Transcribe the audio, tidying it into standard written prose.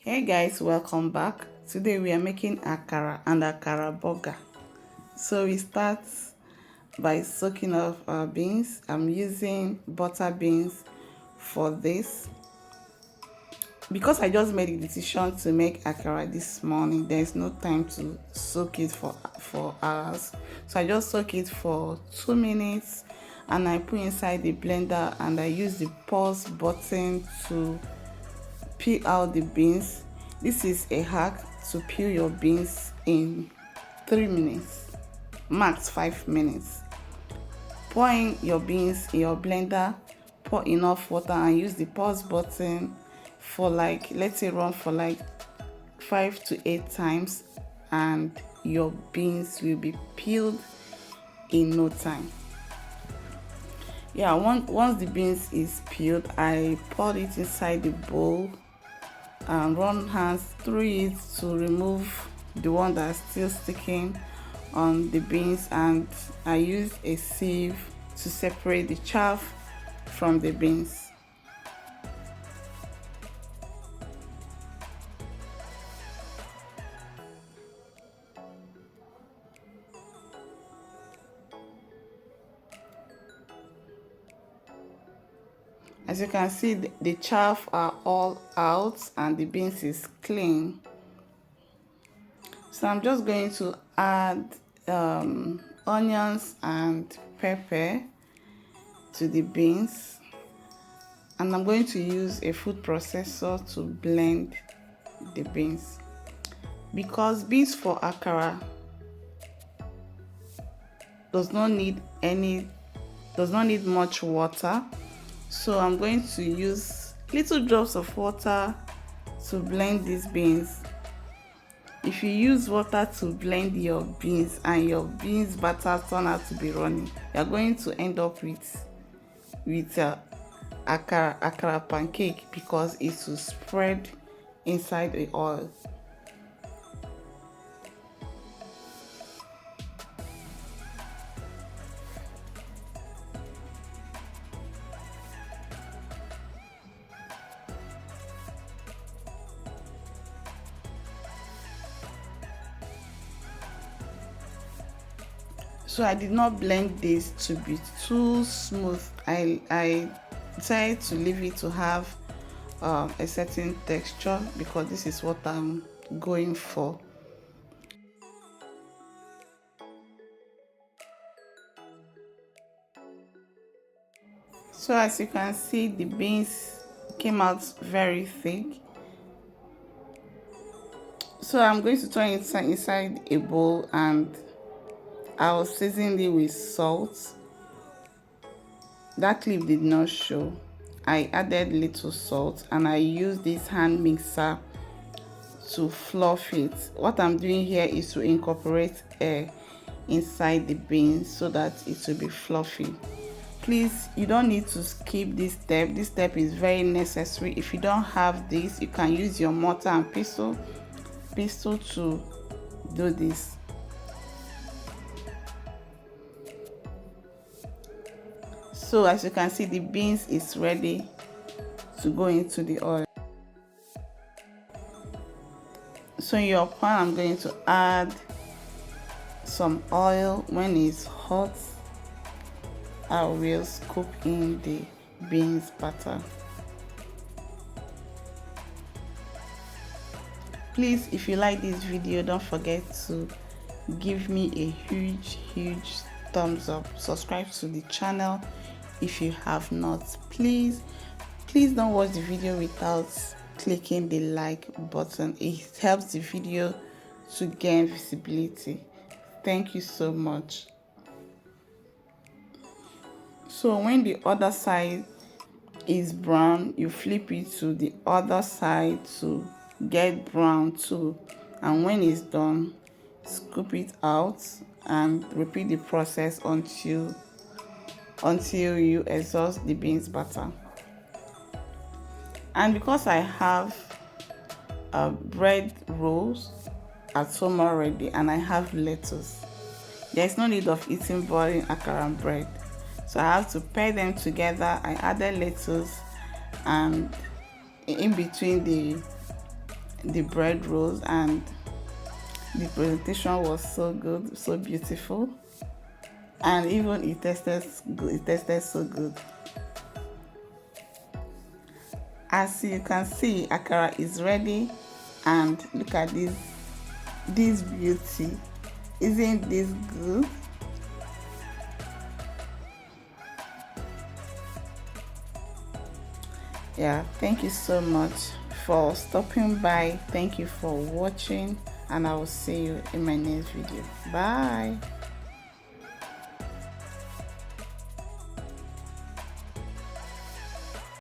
Hey guys, welcome back. Today we are making akara and akara burger. So we start by soaking up our beans. I'm using butter beans for this because I just made a decision to make akara this morning. There's no time to soak it for hours, so I just soak it for 2 minutes and I put inside the blender and I use the pause button to peel out the beans. This is a hack to peel your beans in 3 minutes, max 5 minutes. Pour in your beans in your blender, pour enough water and use the pause button for let's say run for 5 to 8 times and your beans will be peeled in no time. Yeah, once the beans is peeled, I pour it inside the bowl and run hands through it to remove the one that's still sticking on the beans, and I use a sieve to separate the chaff from the beans. As you can see, the chaff are all out and the beans is clean. So I'm just going to add onions and pepper to the beans, and I'm going to use a food processor to blend the beans because beans for akara does not need much water. So I'm going to use little drops of water to blend these beans. If you use water to blend your beans and your beans batter turn out to be runny, you're going to end up with akara pancake because it will spread inside the oil. So I did not blend this to be too smooth. I decided to leave it to have a certain texture because this is what I'm going for. So as you can see, the beans came out very thick. So I'm going to turn it inside a bowl and I'll season it with salt. That clip did not show. I added little salt and I used this hand mixer to fluff it. What I'm doing here is to incorporate air inside the beans so that it will be fluffy. Please, you don't need to skip this step. This step is very necessary. If you don't have this, you can use your mortar and pestle to do this. So as you can see, the beans is ready to go into the oil. So in your pan, I'm going to add some oil. When it's hot, I will scoop in the beans batter. Please, if you like this video, don't forget to give me a huge thumbs up. Subscribe to the channel if you have not. Please don't watch the video without clicking the like button. It helps the video to gain visibility. Thank you so much. So when the other side is brown, you flip it to the other side to get brown too, and when it's done, scoop it out and repeat the process until you exhaust the beans batter. And because I have bread rolls at home already and I have lettuce, there's no need of eating boiling akara and bread, so I have to pair them together. I added lettuce and in between the the bread rolls, and the presentation was so good, so beautiful, and even it tasted good. It tasted so good. As you can see, akara is ready, and look at this beauty. Isn't this good? Yeah, thank you so much for stopping by. Thank you for watching, and I will see you in my next video. Bye.